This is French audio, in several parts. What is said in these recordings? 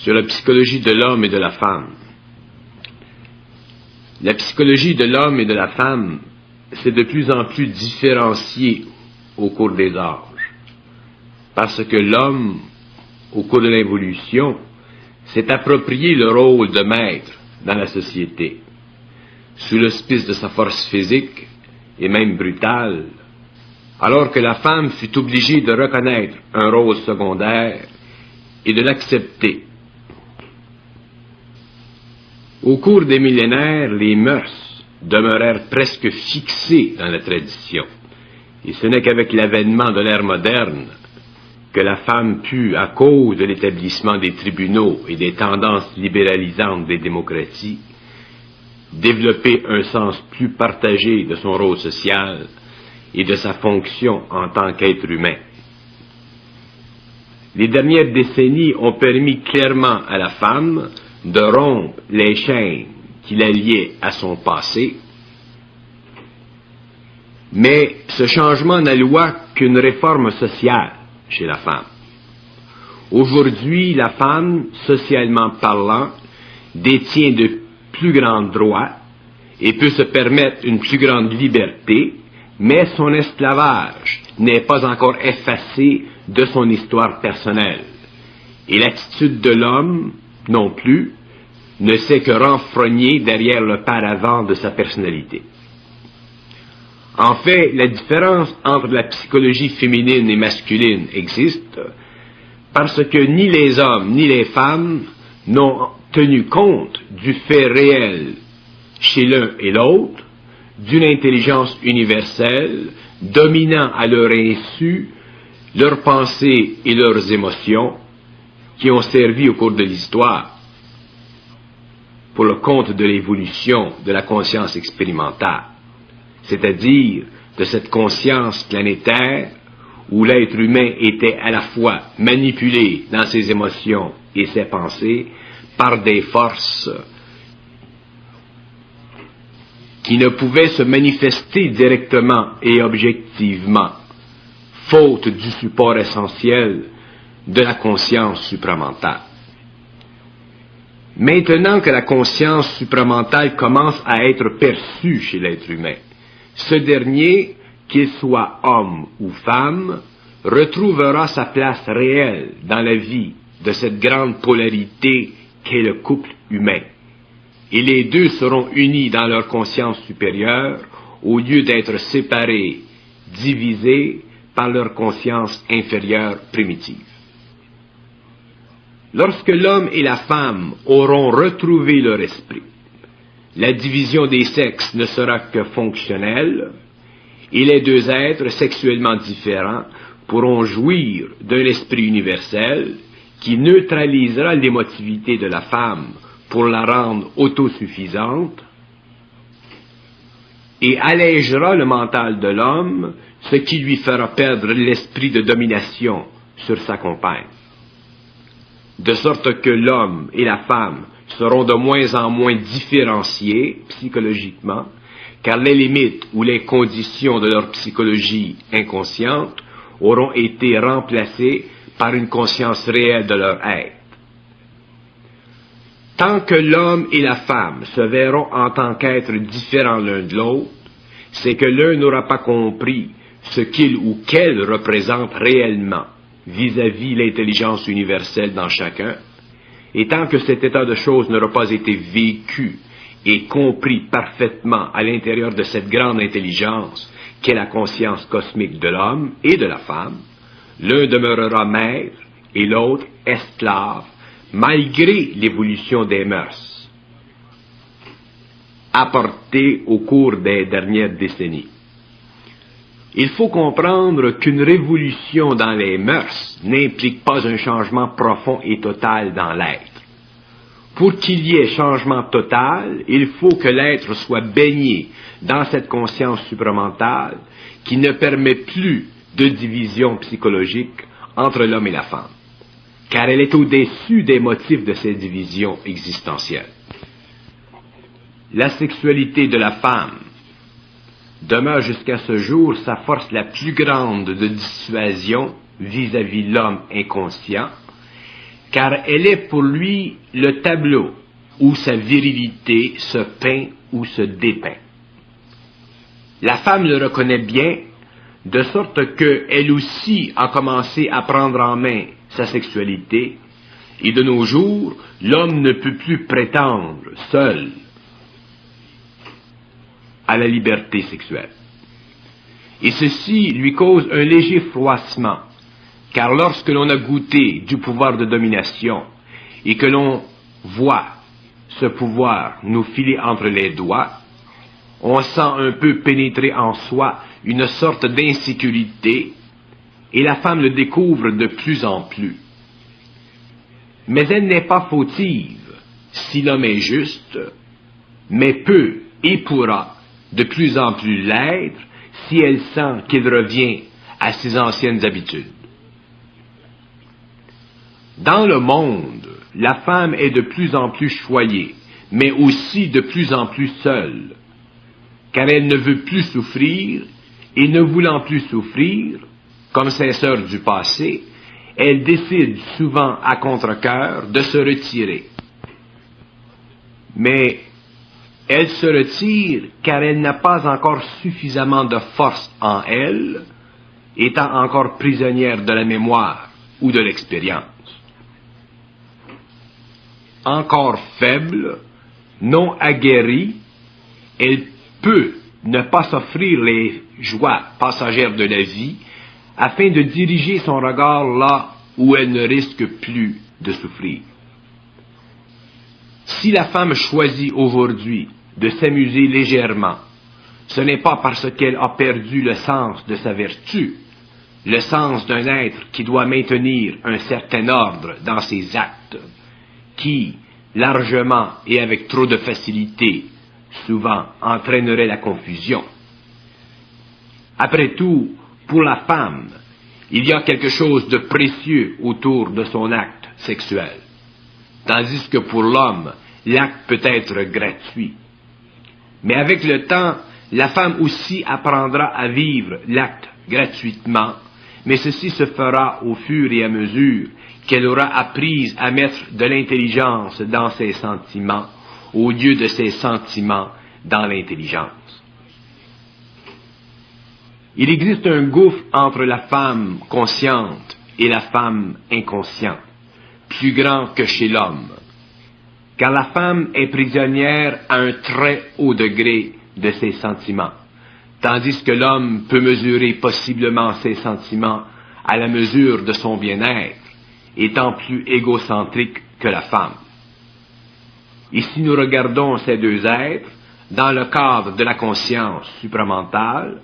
sur la psychologie de l'homme et de la femme. La psychologie de l'homme et de la femme s'est de plus en plus différenciée au cours des âges, parce que l'homme, au cours de l'évolution, s'est approprié le rôle de maître dans la société, sous l'auspice de sa force physique et même brutale, alors que la femme fut obligée de reconnaître un rôle secondaire et de l'accepter. Au cours des millénaires, les mœurs demeurèrent presque fixées dans la tradition, et ce n'est qu'avec l'avènement de l'ère moderne que la femme put, à cause de l'établissement des tribunaux et des tendances libéralisantes des démocraties, développer un sens plus partagé de son rôle social et de sa fonction en tant qu'être humain. Les dernières décennies ont permis clairement à la femme de rompre les chaînes qui la liaient à son passé, mais ce changement n'alloua qu'une réforme sociale chez la femme. Aujourd'hui, la femme, socialement parlant, détient de plus grands droits et peut se permettre une plus grande liberté, mais son esclavage n'est pas encore effacé de son histoire personnelle. Et l'attitude de l'homme, non plus, ne s'est que renfrogner derrière le paravent de sa personnalité. En fait, la différence entre la psychologie féminine et masculine existe parce que ni les hommes ni les femmes n'ont tenu compte du fait réel chez l'un et l'autre d'une intelligence universelle dominant à leur insu leurs pensées et leurs émotions qui ont servi au cours de l'histoire pour le compte de l'évolution de la conscience expérimentale, c'est-à-dire de cette conscience planétaire où l'être humain était à la fois manipulé dans ses émotions et ses pensées par des forces qui ne pouvaient se manifester directement et objectivement, faute du support essentiel de la conscience supramentale. Maintenant que la conscience supramentale commence à être perçue chez l'être humain, ce dernier, qu'il soit homme ou femme, retrouvera sa place réelle dans la vie de cette grande polarité qu'est le couple humain. Et les deux seront unis dans leur conscience supérieure au lieu d'être séparés, divisés par leur conscience inférieure primitive. Lorsque l'homme et la femme auront retrouvé leur esprit, la division des sexes ne sera que fonctionnelle, et les deux êtres sexuellement différents pourront jouir d'un esprit universel qui neutralisera l'émotivité de la femme pour la rendre autosuffisante et allégera le mental de l'homme, ce qui lui fera perdre l'esprit de domination sur sa compagne. De sorte que l'homme et la femme seront de moins en moins différenciés psychologiquement, car les limites ou les conditions de leur psychologie inconsciente auront été remplacées par une conscience réelle de leur être. Tant que l'homme et la femme se verront en tant qu'êtres différents l'un de l'autre, c'est que l'un n'aura pas compris ce qu'il ou qu'elle représente réellement vis-à-vis l'intelligence universelle dans chacun, et tant que cet état de choses n'aura pas été vécu et compris parfaitement à l'intérieur de cette grande intelligence qu'est la conscience cosmique de l'homme et de la femme, l'un demeurera maître et l'autre esclave, malgré l'évolution des mœurs apportée au cours des dernières décennies. Il faut comprendre qu'une révolution dans les mœurs n'implique pas un changement profond et total dans l'être. Pour qu'il y ait changement total, il faut que l'être soit baigné dans cette conscience supramentale qui ne permet plus de division psychologique entre l'homme et la femme, car elle est au-dessus des motifs de ces divisions existentielles. La sexualité de la femme demeure jusqu'à ce jour sa force la plus grande de dissuasion vis-à-vis l'homme inconscient, car elle est pour lui le tableau où sa virilité se peint ou se dépeint. La femme le reconnaît bien, de sorte qu'elle aussi a commencé à prendre en main sa sexualité, et de nos jours, l'homme ne peut plus prétendre seul à la liberté sexuelle. Et ceci lui cause un léger froissement, car lorsque l'on a goûté du pouvoir de domination et que l'on voit ce pouvoir nous filer entre les doigts, on sent un peu pénétrer en soi une sorte d'insécurité, et la femme le découvre de plus en plus. Mais elle n'est pas fautive si l'homme est juste, mais peut et pourra de plus en plus l'être si elle sent qu'il revient à ses anciennes habitudes. Dans le monde, la femme est de plus en plus choyée, mais aussi de plus en plus seule, car elle ne veut plus souffrir, et ne voulant plus souffrir, comme ses sœurs du passé, elle décide souvent à contre-cœur de se retirer. Mais elle se retire car elle n'a pas encore suffisamment de force en elle, étant encore prisonnière de la mémoire ou de l'expérience. Encore faible, non aguerrie, elle peut ne pas s'offrir les joies passagères de la vie afin de diriger son regard là où elle ne risque plus de souffrir. Si la femme choisit aujourd'hui de s'amuser légèrement, ce n'est pas parce qu'elle a perdu le sens de sa vertu, le sens d'un être qui doit maintenir un certain ordre dans ses actes, qui, largement et avec trop de facilité, souvent entraînerait la confusion. Après tout, pour la femme, il y a quelque chose de précieux autour de son acte sexuel, tandis que pour l'homme, l'acte peut être gratuit. Mais avec le temps, la femme aussi apprendra à vivre l'acte gratuitement, mais ceci se fera au fur et à mesure qu'elle aura appris à mettre de l'intelligence dans ses sentiments, au lieu de ses sentiments dans l'intelligence. Il existe un gouffre entre la femme consciente et la femme inconsciente, plus grand que chez l'homme, car la femme est prisonnière à un très haut degré de ses sentiments, tandis que l'homme peut mesurer possiblement ses sentiments à la mesure de son bien-être, étant plus égocentrique que la femme. Et si nous regardons ces deux êtres, dans le cadre de la conscience supramentale,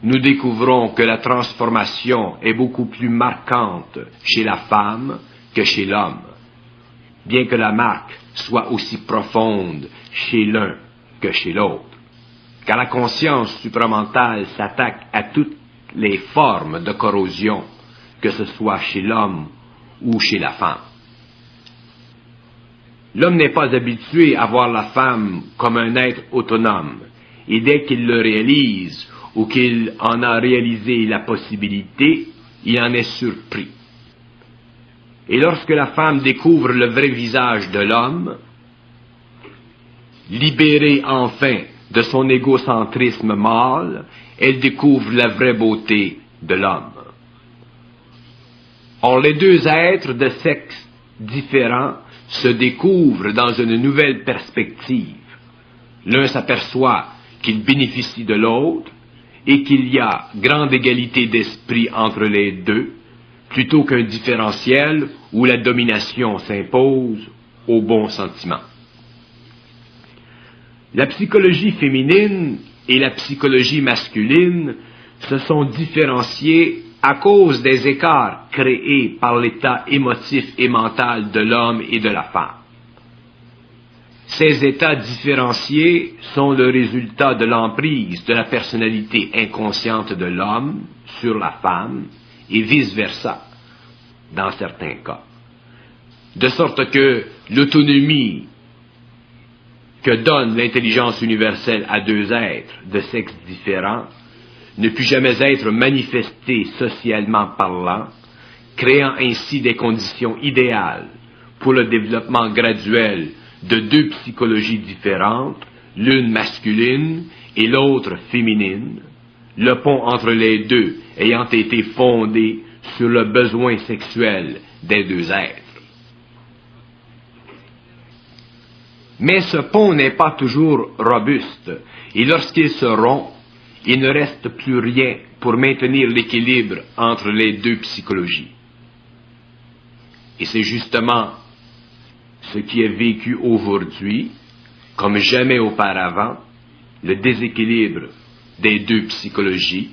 nous découvrons que la transformation est beaucoup plus marquante chez la femme que chez l'homme, bien que la marque soit aussi profonde chez l'un que chez l'autre, car la conscience supramentale s'attaque à toutes les formes de corrosion, que ce soit chez l'homme ou chez la femme. L'homme n'est pas habitué à voir la femme comme un être autonome, et dès qu'il le réalise, ou qu'il en a réalisé la possibilité, il en est surpris. Et lorsque la femme découvre le vrai visage de l'homme, libérée enfin de son égocentrisme mâle, elle découvre la vraie beauté de l'homme. Or, les deux êtres de sexe différents se découvrent dans une nouvelle perspective. L'un s'aperçoit qu'il bénéficie de l'autre et qu'il y a grande égalité d'esprit entre les deux, plutôt qu'un différentiel où la domination s'impose au bon sentiment. La psychologie féminine et la psychologie masculine se sont différenciées à cause des écarts créés par l'état émotif et mental de l'homme et de la femme. Ces états différenciés sont le résultat de l'emprise de la personnalité inconsciente de l'homme sur la femme et vice-versa, dans certains cas. De sorte que l'autonomie que donne l'intelligence universelle à deux êtres de sexe différents ne put jamais être manifestée socialement parlant, créant ainsi des conditions idéales pour le développement graduel de deux psychologies différentes, l'une masculine et l'autre féminine, le pont entre les deux ayant été fondé sur le besoin sexuel des deux êtres. Mais ce pont n'est pas toujours robuste, et lorsqu'il se rompt, il ne reste plus rien pour maintenir l'équilibre entre les deux psychologies. Et c'est justement ce qui est vécu aujourd'hui, comme jamais auparavant, le déséquilibre des deux psychologies,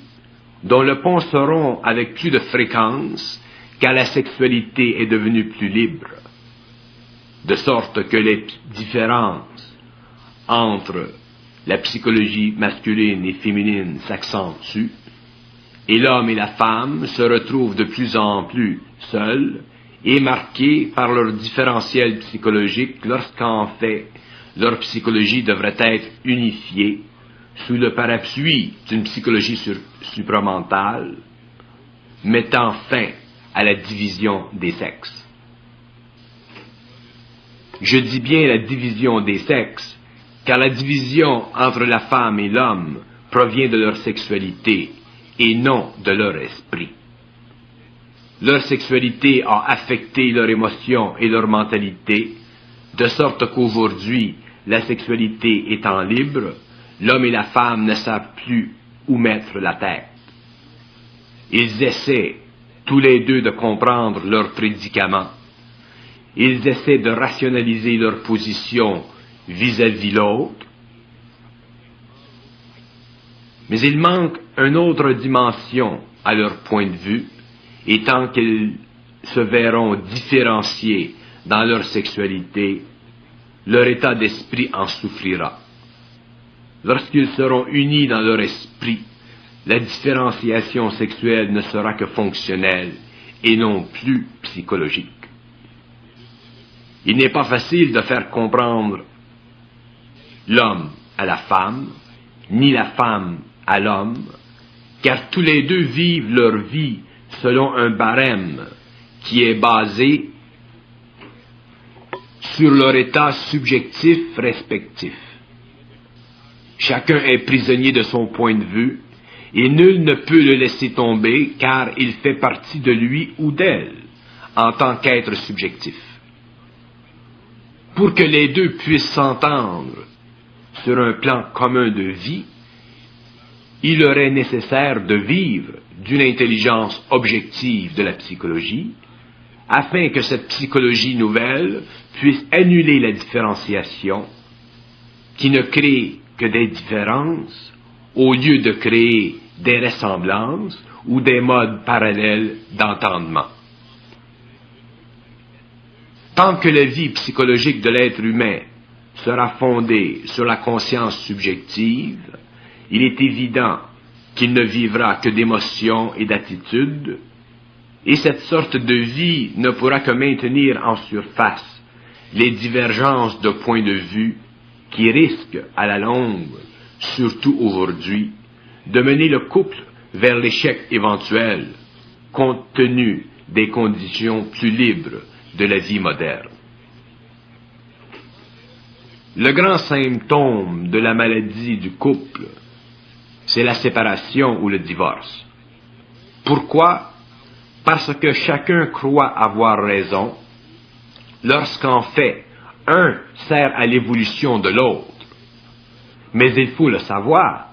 dont le pont se rompt avec plus de fréquence car la sexualité est devenue plus libre, de sorte que les différences entre la psychologie masculine et féminine s'accentuent, et l'homme et la femme se retrouvent de plus en plus seuls et marqués par leur différentiel psychologique lorsqu'en fait leur psychologie devrait être unifiée sous le parapluie d'une psychologie supramentale, mettant fin à la division des sexes. Je dis bien la division des sexes, car la division entre la femme et l'homme provient de leur sexualité et non de leur esprit. Leur sexualité a affecté leur émotion et leur mentalité, de sorte qu'aujourd'hui, la sexualité étant libre, l'homme et la femme ne savent plus où mettre la tête. Ils essaient tous les deux de comprendre leur prédicament. Ils essaient de rationaliser leur position vis-à-vis l'autre. Mais il manque une autre dimension à leur point de vue, et tant qu'ils se verront différenciés dans leur sexualité, leur état d'esprit en souffrira. Lorsqu'ils seront unis dans leur esprit, la différenciation sexuelle ne sera que fonctionnelle et non plus psychologique. Il n'est pas facile de faire comprendre l'homme à la femme, ni la femme à l'homme, car tous les deux vivent leur vie selon un barème qui est basé sur leur état subjectif respectif. Chacun est prisonnier de son point de vue, et nul ne peut le laisser tomber, car il fait partie de lui ou d'elle, en tant qu'être subjectif. Pour que les deux puissent s'entendre sur un plan commun de vie, il leur est nécessaire de vivre d'une intelligence objective de la psychologie, afin que cette psychologie nouvelle puisse annuler la différenciation, qui ne crée que des différences, au lieu de créer des ressemblances ou des modes parallèles d'entendement. Tant que la vie psychologique de l'être humain sera fondée sur la conscience subjective, il est évident qu'il ne vivra que d'émotions et d'attitudes, et cette sorte de vie ne pourra que maintenir en surface les divergences de points de vue qui risquent, à la longue, surtout aujourd'hui, de mener le couple vers l'échec éventuel, compte tenu des conditions plus libres de la vie moderne. Le grand symptôme de la maladie du couple, c'est la séparation ou le divorce. Pourquoi? Parce que chacun croit avoir raison, lorsqu'en fait, un sert à l'évolution de l'autre. Mais il faut le savoir.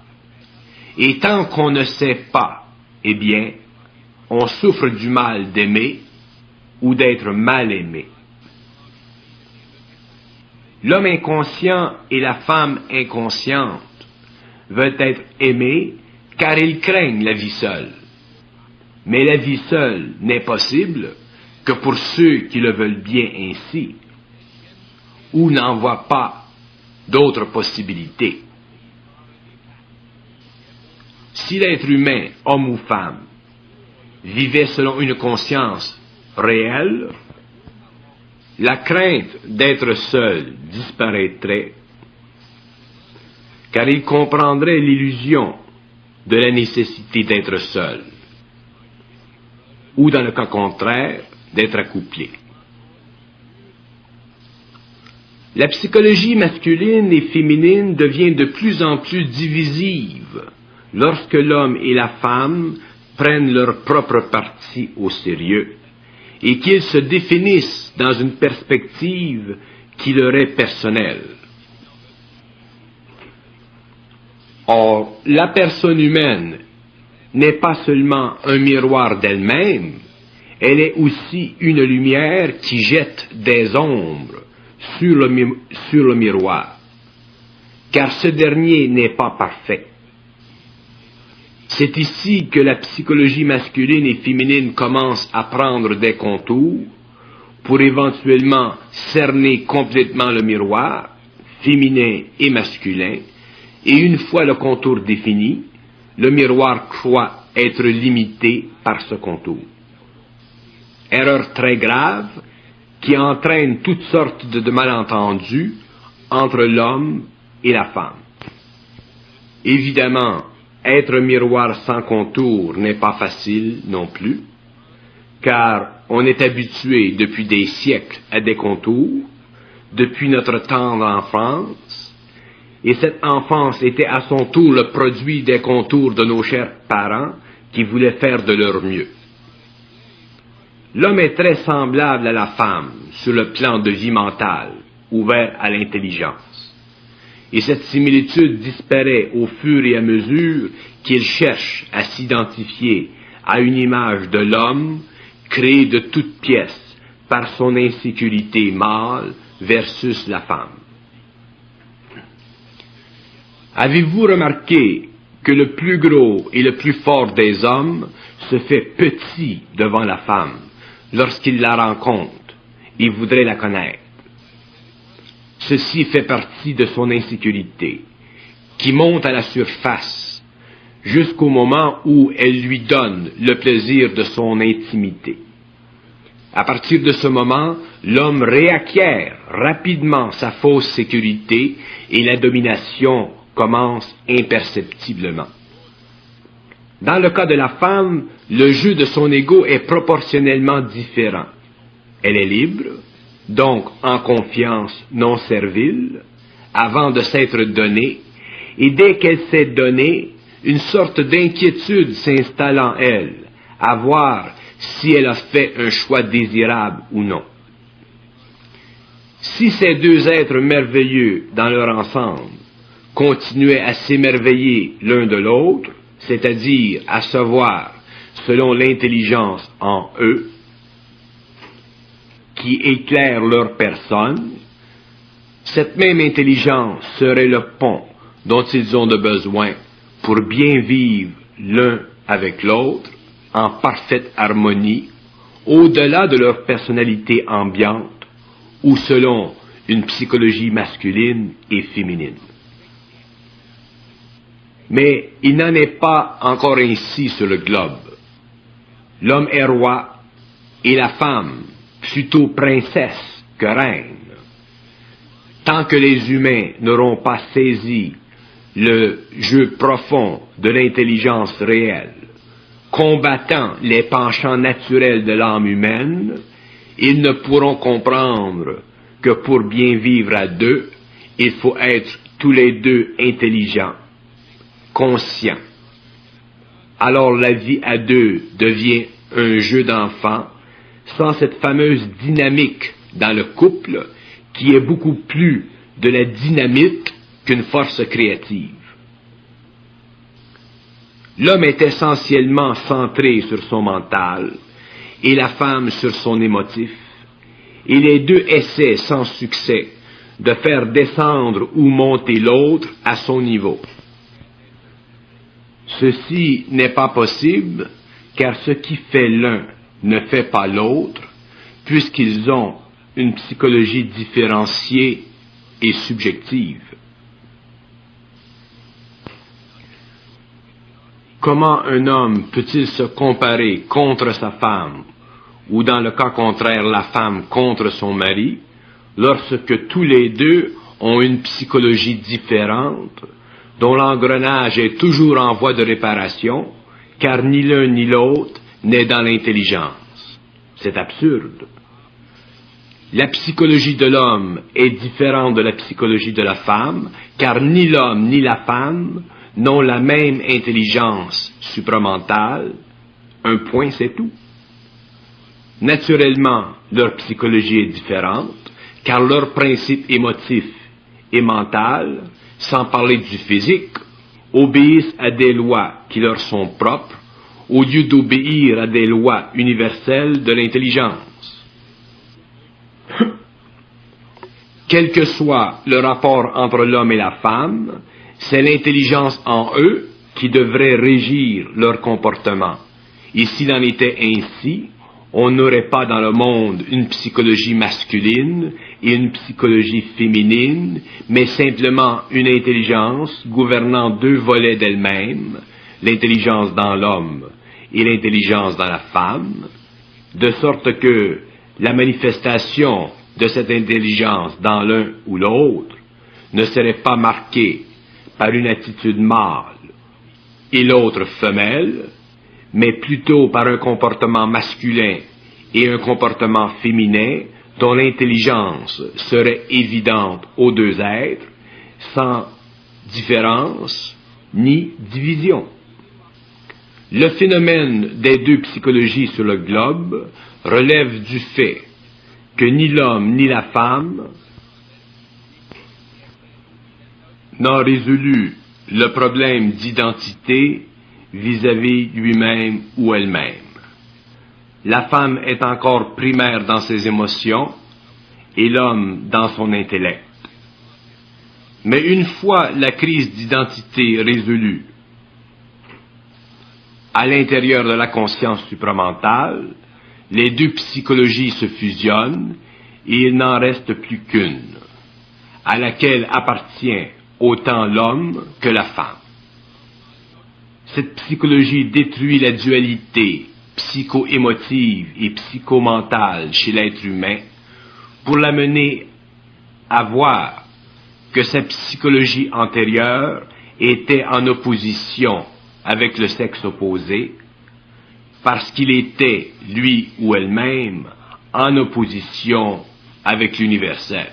Et tant qu'on ne sait pas, eh bien, on souffre du mal d'aimer ou d'être mal aimé. L'homme inconscient et la femme inconsciente veulent être aimés car ils craignent la vie seule. Mais la vie seule n'est possible que pour ceux qui le veulent bien ainsi, ou n'en voient pas d'autres possibilités. Si l'être humain, homme ou femme, vivait selon une conscience réelle, la crainte d'être seul disparaîtrait, car il comprendrait l'illusion de la nécessité d'être seul, ou dans le cas contraire, d'être accouplé. La psychologie masculine et féminine devient de plus en plus divisive lorsque l'homme et la femme prennent leur propre parti au sérieux et qu'ils se définissent dans une perspective qui leur est personnelle. Or, la personne humaine n'est pas seulement un miroir d'elle-même, elle est aussi une lumière qui jette des ombres sur le miroir, car ce dernier n'est pas parfait. C'est ici que la psychologie masculine et féminine commence à prendre des contours pour éventuellement cerner complètement le miroir, féminin et masculin, et une fois le contour défini, le miroir croit être limité par ce contour. Erreur très grave qui entraîne toutes sortes de malentendus entre l'homme et la femme. Évidemment, être miroir sans contour n'est pas facile non plus, car on est habitué depuis des siècles à des contours, depuis notre temps d'enfance, et cette enfance était à son tour le produit des contours de nos chers parents qui voulaient faire de leur mieux. L'homme est très semblable à la femme sur le plan de vie mentale, ouvert à l'intelligence. Et cette similitude disparaît au fur et à mesure qu'il cherche à s'identifier à une image de l'homme créée de toutes pièces par son insécurité mâle versus la femme. Avez-vous remarqué que le plus gros et le plus fort des hommes se fait petit devant la femme lorsqu'il la rencontre et voudrait la connaître? Ceci fait partie de son insécurité, qui monte à la surface jusqu'au moment où elle lui donne le plaisir de son intimité. À partir de ce moment, l'homme réacquiert rapidement sa fausse sécurité et la domination commence imperceptiblement. Dans le cas de la femme, le jeu de son ego est proportionnellement différent. Elle est libre, donc en confiance non servile, avant de s'être donnée, et dès qu'elle s'est donnée, une sorte d'inquiétude s'installe en elle, à voir si elle a fait un choix désirable ou non. Si ces deux êtres merveilleux dans leur ensemble continuaient à s'émerveiller l'un de l'autre, c'est-à-dire à se voir selon l'intelligence en eux, qui éclaire leur personne, cette même intelligence serait le pont dont ils ont de besoin pour bien vivre l'un avec l'autre en parfaite harmonie, au-delà de leur personnalité ambiante ou selon une psychologie masculine et féminine. Mais il n'en est pas encore ainsi sur le globe. L'homme est roi et la femme plutôt princesse que reine. Tant que les humains n'auront pas saisi le jeu profond de l'intelligence réelle, combattant les penchants naturels de l'âme humaine, ils ne pourront comprendre que pour bien vivre à deux, il faut être tous les deux intelligents, conscients. Alors la vie à deux devient un jeu d'enfant, sans cette fameuse dynamique dans le couple, qui est beaucoup plus de la dynamite qu'une force créative. L'homme est essentiellement centré sur son mental et la femme sur son émotif, et les deux essaient sans succès de faire descendre ou monter l'autre à son niveau. Ceci n'est pas possible, car ce qui fait l'un ne fait pas l'autre, puisqu'ils ont une psychologie différenciée et subjective. Comment un homme peut-il se comparer contre sa femme, ou dans le cas contraire la femme contre son mari, lorsque tous les deux ont une psychologie différente, dont l'engrenage est toujours en voie de réparation, car ni l'un ni l'autre n'est dans l'intelligence? C'est absurde. La psychologie de l'homme est différente de la psychologie de la femme, car ni l'homme ni la femme n'ont la même intelligence supramentale. Un point, c'est tout. Naturellement, leur psychologie est différente, car leur principe émotif et mental, sans parler du physique, obéissent à des lois qui leur sont propres, au lieu d'obéir à des lois universelles de l'intelligence. Quel que soit le rapport entre l'homme et la femme, c'est l'intelligence en eux qui devrait régir leur comportement. Et s'il en était ainsi, on n'aurait pas dans le monde une psychologie masculine et une psychologie féminine, mais simplement une intelligence gouvernant deux volets d'elle-même, l'intelligence dans l'homme et l'intelligence dans la femme, de sorte que la manifestation de cette intelligence dans l'un ou l'autre ne serait pas marquée par une attitude mâle et l'autre femelle, mais plutôt par un comportement masculin et un comportement féminin dont l'intelligence serait évidente aux deux êtres, sans différence ni division. Le phénomène des deux psychologies sur le globe relève du fait que ni l'homme ni la femme n'ont résolu le problème d'identité vis-à-vis lui-même ou elle-même. La femme est encore primaire dans ses émotions et l'homme dans son intellect. Mais une fois la crise d'identité résolue, à l'intérieur de la conscience supramentale, les deux psychologies se fusionnent et il n'en reste plus qu'une, à laquelle appartient autant l'homme que la femme. Cette psychologie détruit la dualité psycho-émotive et psychomentale chez l'être humain pour l'amener à voir que sa psychologie antérieure était en opposition avec le sexe opposé, parce qu'il était, lui ou elle-même, en opposition avec l'universel.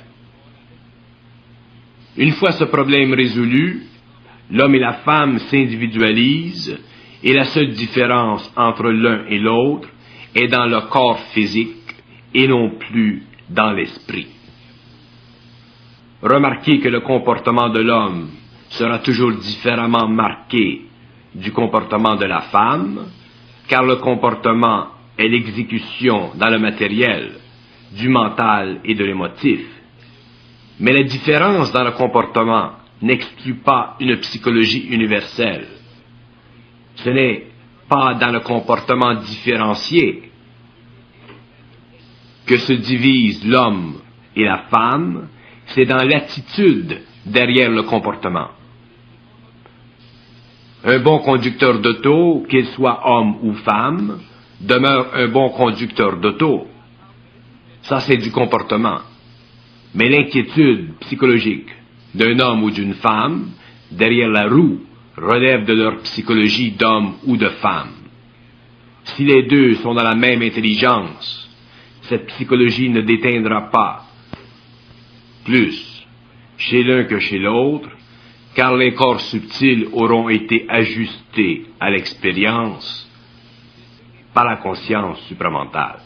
Une fois ce problème résolu, l'homme et la femme s'individualisent et la seule différence entre l'un et l'autre est dans le corps physique et non plus dans l'esprit. Remarquez que le comportement de l'homme sera toujours différemment marqué du comportement de la femme, car le comportement est l'exécution dans le matériel du mental et de l'émotif. Mais la différence dans le comportement n'exclut pas une psychologie universelle. Ce n'est pas dans le comportement différencié que se divisent l'homme et la femme, c'est dans l'attitude derrière le comportement. Un bon conducteur d'auto, qu'il soit homme ou femme, demeure un bon conducteur d'auto. Ça, c'est du comportement. Mais l'inquiétude psychologique d'un homme ou d'une femme, derrière la roue, relève de leur psychologie d'homme ou de femme. Si les deux sont dans la même intelligence, cette psychologie ne déteindra pas plus chez l'un que chez l'autre, car les corps subtils auront été ajustés à l'expérience par la conscience supramentale.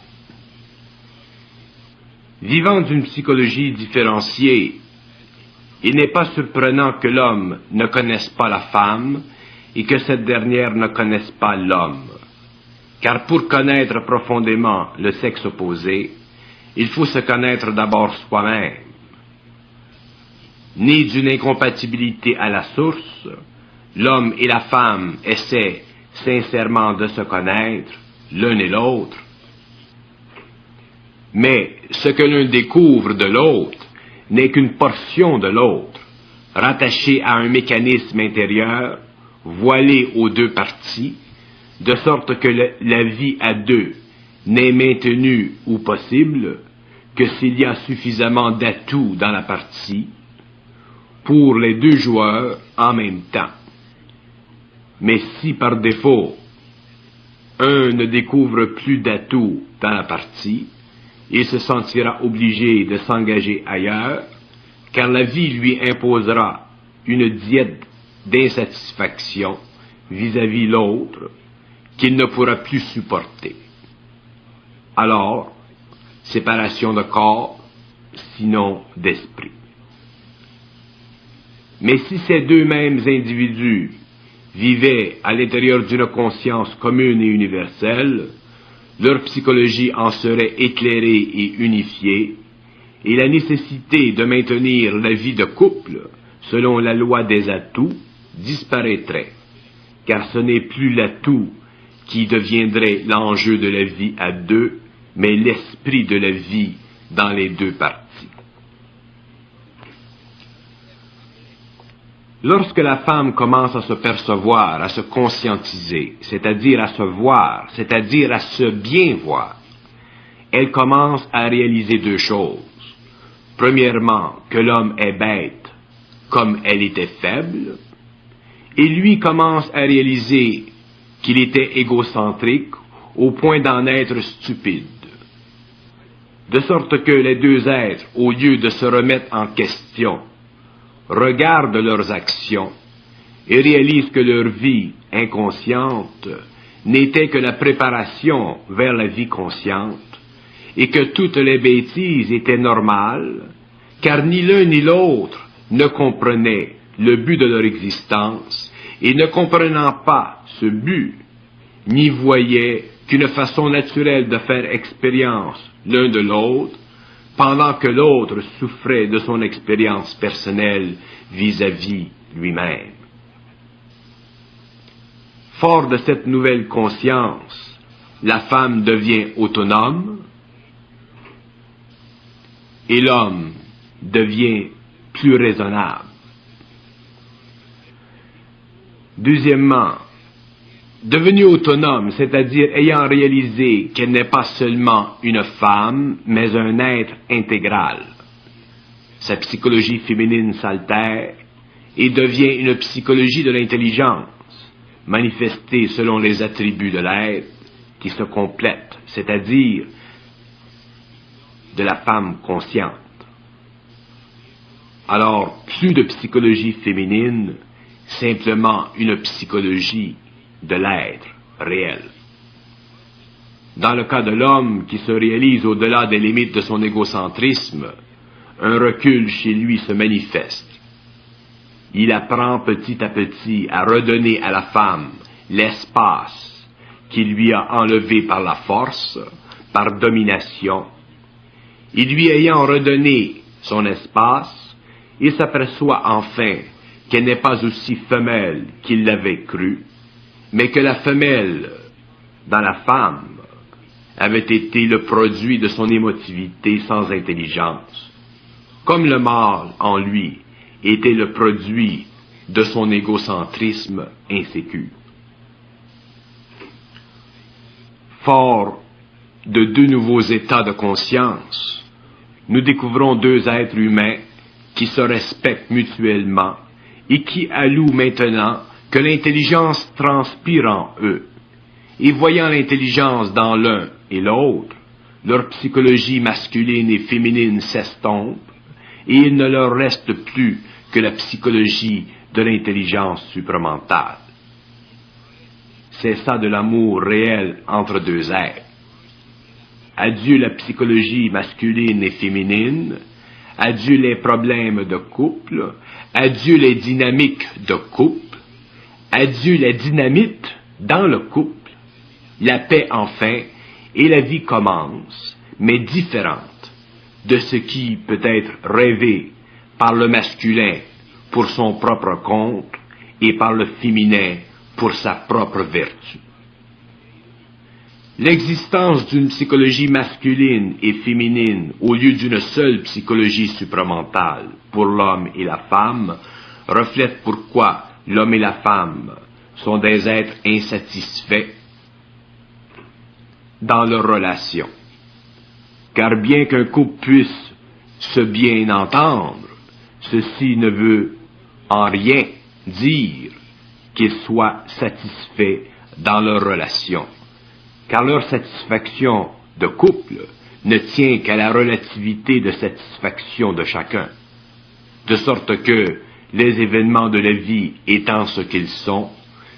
Vivant d'une psychologie différenciée, il n'est pas surprenant que l'homme ne connaisse pas la femme et que cette dernière ne connaisse pas l'homme. Car pour connaître profondément le sexe opposé, il faut se connaître d'abord soi-même. Né d'une incompatibilité à la source, l'homme et la femme essaient sincèrement de se connaître l'un et l'autre. Mais ce que l'un découvre de l'autre n'est qu'une portion de l'autre, rattachée à un mécanisme intérieur, voilé aux deux parties, de sorte que la vie à deux n'est maintenue ou possible que s'il y a suffisamment d'atouts dans la partie pour les deux joueurs en même temps. Mais si par défaut, un ne découvre plus d'atouts dans la partie, il se sentira obligé de s'engager ailleurs, car la vie lui imposera une diète d'insatisfaction vis-à-vis l'autre qu'il ne pourra plus supporter. Alors, séparation de corps, sinon d'esprit. Mais si ces deux mêmes individus vivaient à l'intérieur d'une conscience commune et universelle, leur psychologie en serait éclairée et unifiée, et la nécessité de maintenir la vie de couple, selon la loi des atouts, disparaîtrait, car ce n'est plus l'atout qui deviendrait l'enjeu de la vie à deux, mais l'esprit de la vie dans les deux parties. Lorsque la femme commence à se percevoir, à se conscientiser, c'est-à-dire à se voir, c'est-à-dire à se bien voir, elle commence à réaliser deux choses. Premièrement, que l'homme est bête, comme elle était faible, et lui commence à réaliser qu'il était égocentrique au point d'en être stupide. De sorte que les deux êtres, au lieu de se remettre en question, regardent leurs actions et réalisent que leur vie inconsciente n'était que la préparation vers la vie consciente et que toutes les bêtises étaient normales, car ni l'un ni l'autre ne comprenaient le but de leur existence et ne comprenant pas ce but, n'y voyaient qu'une façon naturelle de faire expérience l'un de l'autre, pendant que l'autre souffrait de son expérience personnelle vis-à-vis lui-même. Fort de cette nouvelle conscience, la femme devient autonome et l'homme devient plus raisonnable. Deuxièmement, devenue autonome, c'est-à-dire ayant réalisé qu'elle n'est pas seulement une femme, mais un être intégral. Sa psychologie féminine s'altère et devient une psychologie de l'intelligence, manifestée selon les attributs de l'être qui se complètent, c'est-à-dire de la femme consciente. Alors, plus de psychologie féminine, simplement une psychologie de l'être réel. Dans le cas de l'homme qui se réalise au-delà des limites de son égocentrisme, un recul chez lui se manifeste. Il apprend petit à petit à redonner à la femme l'espace qu'il lui a enlevé par la force, par domination. Et lui ayant redonné son espace, il s'aperçoit enfin qu'elle n'est pas aussi femelle qu'il l'avait cru, mais que la femelle, dans la femme, avait été le produit de son émotivité sans intelligence, comme le mâle en lui était le produit de son égocentrisme insécure. Fort de deux nouveaux états de conscience, nous découvrons deux êtres humains qui se respectent mutuellement et qui allouent maintenant que l'intelligence transpire en eux. Et voyant l'intelligence dans l'un et l'autre, leur psychologie masculine et féminine s'estompe, et il ne leur reste plus que la psychologie de l'intelligence supramentale. C'est ça de l'amour réel entre deux êtres. Adieu la psychologie masculine et féminine, adieu les problèmes de couple, adieu les dynamiques de couple, adieu la dynamite dans le couple, la paix enfin, et la vie commence, mais différente de ce qui peut être rêvé par le masculin pour son propre compte et par le féminin pour sa propre vertu. L'existence d'une psychologie masculine et féminine au lieu d'une seule psychologie supramentale pour l'homme et la femme reflète pourquoi l'homme et la femme sont des êtres insatisfaits dans leur relation. Car bien qu'un couple puisse se bien entendre, ceci ne veut en rien dire qu'ils soient satisfaits dans leur relation. Car leur satisfaction de couple ne tient qu'à la relativité de satisfaction de chacun, de sorte que les événements de la vie étant ce qu'ils sont,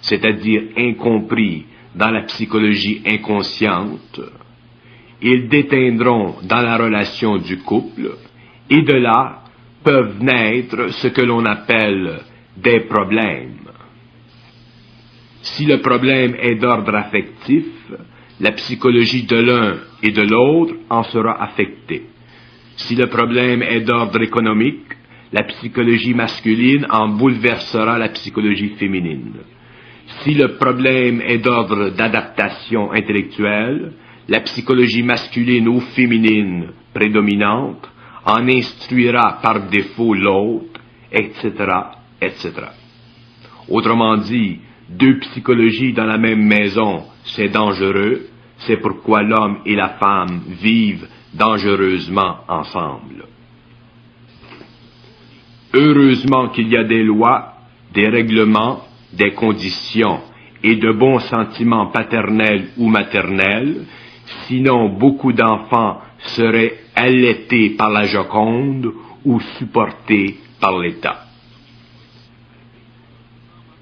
c'est-à-dire incompris dans la psychologie inconsciente, ils déteindront dans la relation du couple, et de là peuvent naître ce que l'on appelle des problèmes. Si le problème est d'ordre affectif, la psychologie de l'un et de l'autre en sera affectée. Si le problème est d'ordre économique, la psychologie masculine en bouleversera la psychologie féminine. Si le problème est d'ordre d'adaptation intellectuelle, la psychologie masculine ou féminine prédominante en instruira par défaut l'autre, etc., etc. Autrement dit, deux psychologies dans la même maison, c'est dangereux, c'est pourquoi l'homme et la femme vivent dangereusement ensemble. Heureusement qu'il y a des lois, des règlements, des conditions et de bons sentiments paternels ou maternels, sinon beaucoup d'enfants seraient allaités par la Joconde ou supportés par l'État.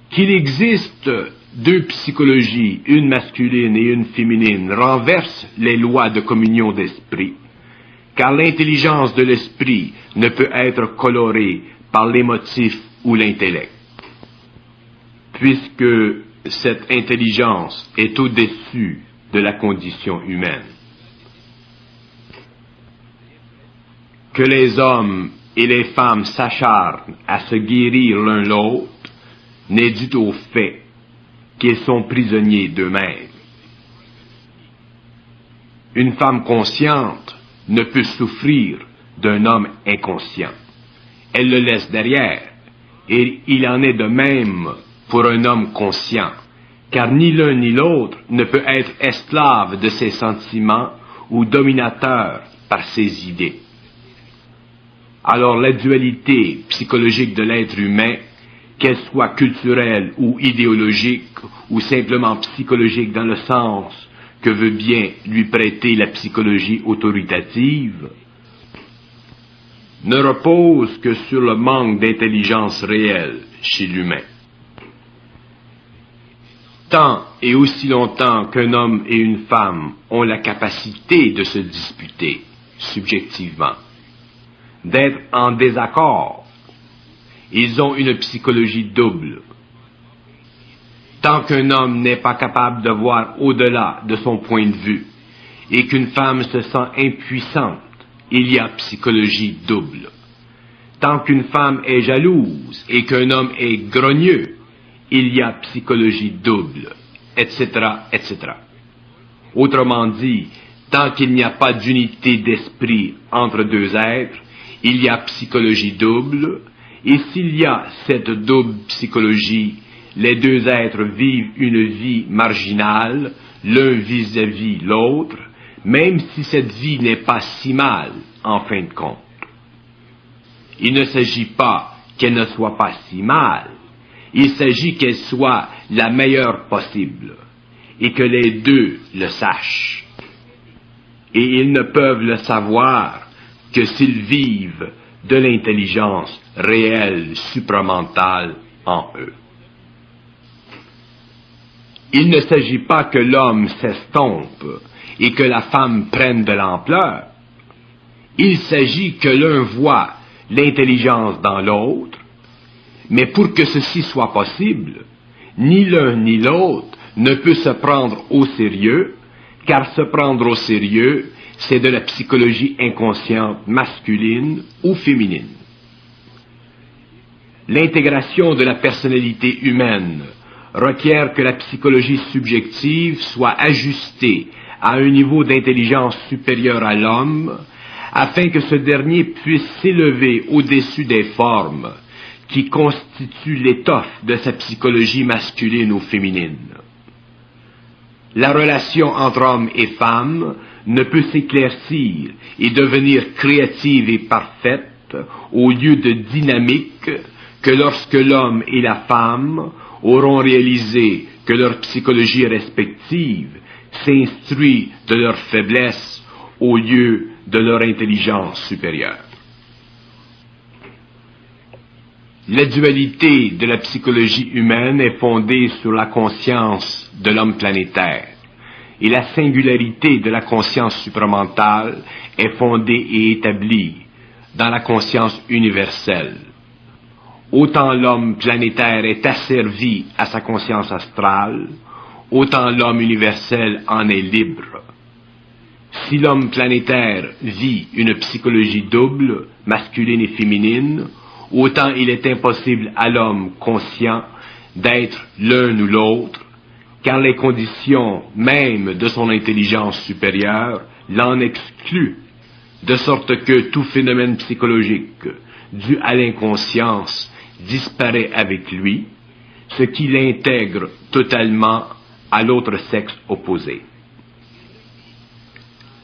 Qu'il existe deux psychologies, une masculine et une féminine, renverse les lois de communion d'esprit, car l'intelligence de l'esprit ne peut être colorée par l'émotif ou l'intellect, puisque cette intelligence est au-dessus de la condition humaine. Que les hommes et les femmes s'acharnent à se guérir l'un l'autre n'est dû au fait qu'ils sont prisonniers d'eux-mêmes. Une femme consciente ne peut souffrir d'un homme inconscient. Elle le laisse derrière, et il en est de même pour un homme conscient, car ni l'un ni l'autre ne peut être esclave de ses sentiments ou dominateur par ses idées. Alors la dualité psychologique de l'être humain, qu'elle soit culturelle ou idéologique, ou simplement psychologique dans le sens que veut bien lui prêter la psychologie autoritative, ne repose que sur le manque d'intelligence réelle chez l'humain. Tant et aussi longtemps qu'un homme et une femme ont la capacité de se disputer subjectivement, d'être en désaccord, ils ont une psychologie double. Tant qu'un homme n'est pas capable de voir au-delà de son point de vue et qu'une femme se sent impuissante, il y a psychologie double. Tant qu'une femme est jalouse et qu'un homme est grogneux, il y a psychologie double, etc., etc. Autrement dit, tant qu'il n'y a pas d'unité d'esprit entre deux êtres, il y a psychologie double, et s'il y a cette double psychologie, les deux êtres vivent une vie marginale, l'un vis-à-vis l'autre, même si cette vie n'est pas si mal, en fin de compte. Il ne s'agit pas qu'elle ne soit pas si mal, il s'agit qu'elle soit la meilleure possible, et que les deux le sachent. Et ils ne peuvent le savoir que s'ils vivent de l'intelligence réelle supramentale en eux. Il ne s'agit pas que l'homme s'estompe et que la femme prenne de l'ampleur. Il s'agit que l'un voit l'intelligence dans l'autre, mais pour que ceci soit possible, ni l'un ni l'autre ne peut se prendre au sérieux, car se prendre au sérieux, c'est de la psychologie inconsciente masculine ou féminine. L'intégration de la personnalité humaine requiert que la psychologie subjective soit ajustée à un niveau d'intelligence supérieur à l'homme, afin que ce dernier puisse s'élever au-dessus des formes qui constituent l'étoffe de sa psychologie masculine ou féminine. La relation entre hommes et femmes ne peut s'éclaircir et devenir créative et parfaite au lieu de dynamique que lorsque l'homme et la femme auront réalisé que leur psychologie respective s'instruit de leurs faiblesses au lieu de leur intelligence supérieure. La dualité de la psychologie humaine est fondée sur la conscience de l'homme planétaire, et la singularité de la conscience supramentale est fondée et établie dans la conscience universelle. Autant l'homme planétaire est asservi à sa conscience astrale, autant l'homme universel en est libre. Si l'homme planétaire vit une psychologie double, masculine et féminine, autant il est impossible à l'homme conscient d'être l'un ou l'autre, car les conditions même de son intelligence supérieure l'en excluent, de sorte que tout phénomène psychologique dû à l'inconscience disparaît avec lui, ce qui l'intègre totalement à l'autre sexe opposé.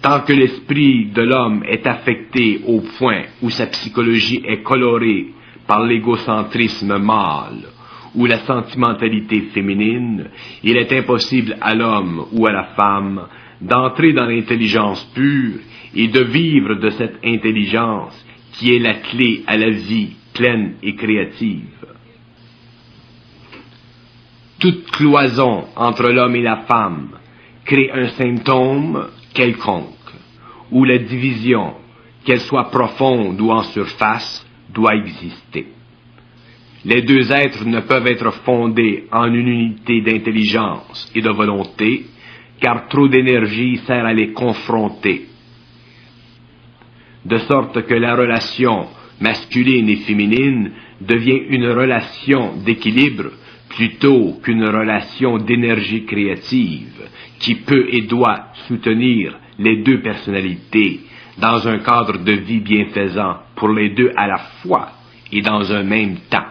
Tant que l'esprit de l'homme est affecté au point où sa psychologie est colorée par l'égocentrisme mâle ou la sentimentalité féminine, il est impossible à l'homme ou à la femme d'entrer dans l'intelligence pure et de vivre de cette intelligence qui est la clé à la vie pleine et créative. Toute cloison entre l'homme et la femme crée un symptôme quelconque, où la division, qu'elle soit profonde ou en surface, doit exister. Les deux êtres ne peuvent être fondés en une unité d'intelligence et de volonté, car trop d'énergie sert à les confronter. De sorte que la relation masculine et féminine devient une relation d'équilibre plutôt qu'une relation d'énergie créative qui peut et doit soutenir les deux personnalités dans un cadre de vie bienfaisant pour les deux à la fois et dans un même temps.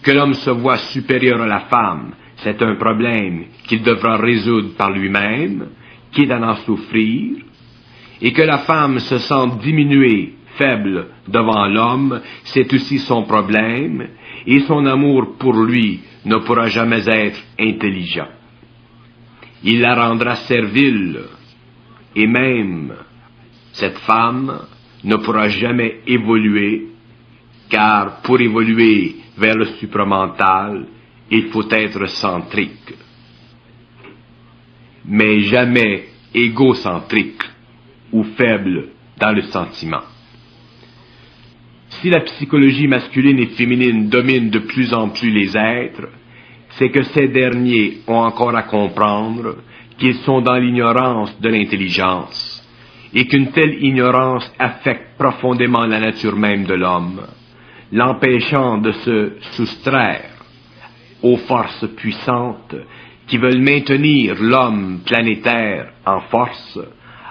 Que l'homme se voit supérieur à la femme, c'est un problème qu'il devra résoudre par lui-même, quitte à en souffrir, et que la femme se sente diminuée, faible devant l'homme, c'est aussi son problème, et son amour pour lui ne pourra jamais être intelligent. Il la rendra servile, et même cette femme ne pourra jamais évoluer, car pour évoluer vers le supramental, il faut être centrique, mais jamais égocentrique ou faible dans le sentiment. Si la psychologie masculine et féminine domine de plus en plus les êtres, c'est que ces derniers ont encore à comprendre qu'ils sont dans l'ignorance de l'intelligence, et qu'une telle ignorance affecte profondément la nature même de l'homme, l'empêchant de se soustraire aux forces puissantes qui veulent maintenir l'homme planétaire en force,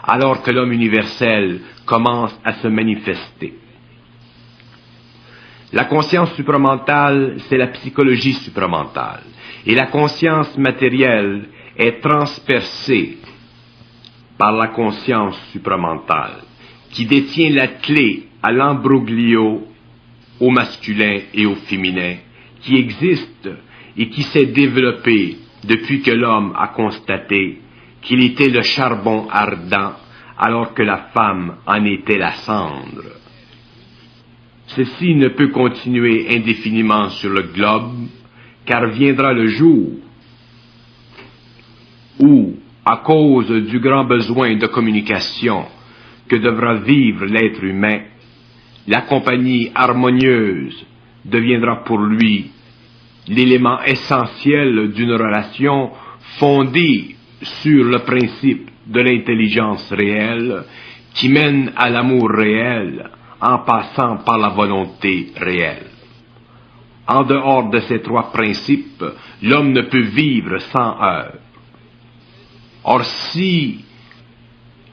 alors que l'homme universel commence à se manifester. La conscience supramentale, c'est la psychologie supramentale, et la conscience matérielle est transpercée par la conscience supramentale, qui détient la clé à l'embroglio au masculin et au féminin, qui existe et qui s'est développé depuis que l'homme a constaté qu'il était le charbon ardent, alors que la femme en était la cendre. Ceci ne peut continuer indéfiniment sur le globe, car viendra le jour où, à cause du grand besoin de communication que devra vivre l'être humain, la compagnie harmonieuse deviendra pour lui l'élément essentiel d'une relation fondée sur le principe de l'intelligence réelle qui mène à l'amour réel en passant par la volonté réelle. En dehors de ces trois principes, l'homme ne peut vivre sans eux. Or, si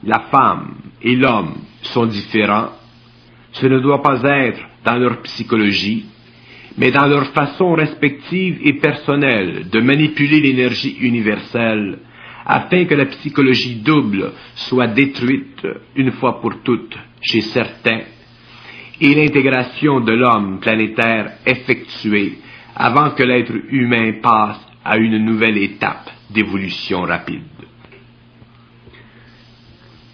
la femme et l'homme sont différents, ce ne doit pas être dans leur psychologie, mais dans leur façon respective et personnelle de manipuler l'énergie universelle, afin que la psychologie double soit détruite une fois pour toutes chez certains, et l'intégration de l'homme planétaire effectuée avant que l'être humain passe à une nouvelle étape d'évolution rapide.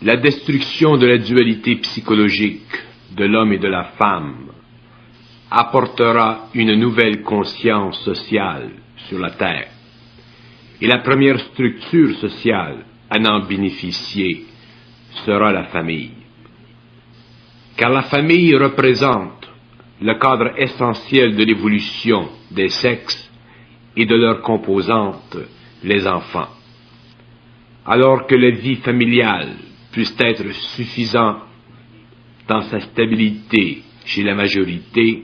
La destruction de la dualité psychologique de l'homme et de la femme apportera une nouvelle conscience sociale sur la Terre. Et la première structure sociale à en bénéficier sera la famille. Car la famille représente le cadre essentiel de l'évolution des sexes et de leurs composantes, les enfants. Alors que la vie familiale puisse être suffisante dans sa stabilité chez la majorité,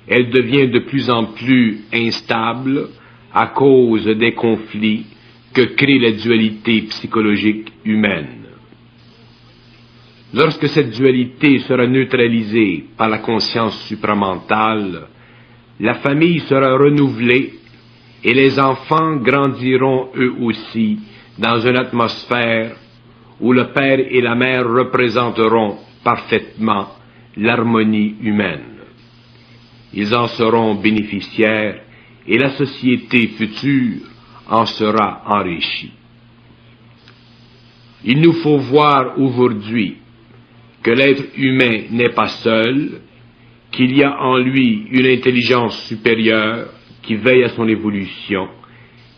elle devient de plus en plus instable à cause des conflits que crée la dualité psychologique humaine. Lorsque cette dualité sera neutralisée par la conscience supramentale, la famille sera renouvelée et les enfants grandiront eux aussi dans une atmosphère où le père et la mère représenteront parfaitement l'harmonie humaine. Ils en seront bénéficiaires et la société future en sera enrichie. Il nous faut voir aujourd'hui que l'être humain n'est pas seul, qu'il y a en lui une intelligence supérieure qui veille à son évolution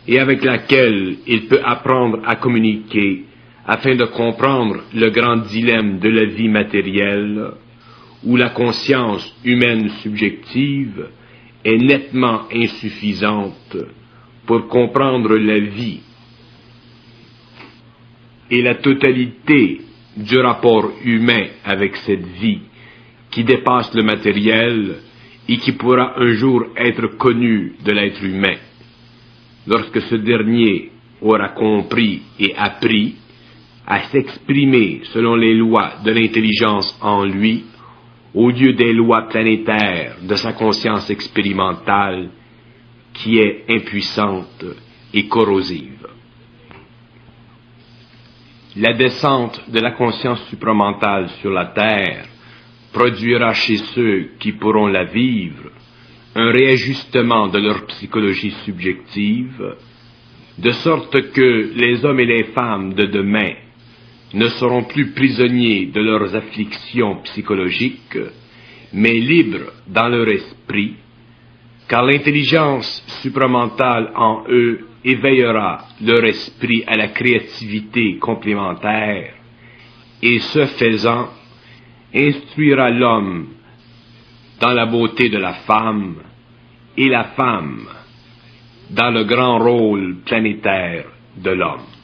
et avec laquelle il peut apprendre à communiquer afin de comprendre le grand dilemme de la vie matérielle, où la conscience humaine subjective est nettement insuffisante pour comprendre la vie et la totalité du rapport humain avec cette vie qui dépasse le matériel et qui pourra un jour être connue de l'être humain, lorsque ce dernier aura compris et appris à s'exprimer selon les lois de l'intelligence en lui, au lieu des lois planétaires de sa conscience expérimentale qui est impuissante et corrosive. La descente de la conscience supramentale sur la Terre produira chez ceux qui pourront la vivre un réajustement de leur psychologie subjective, de sorte que les hommes et les femmes de demain ne seront plus prisonniers de leurs afflictions psychologiques, mais libres dans leur esprit, car l'intelligence supramentale en eux éveillera leur esprit à la créativité complémentaire, et ce faisant, instruira l'homme dans la beauté de la femme, et la femme dans le grand rôle planétaire de l'homme.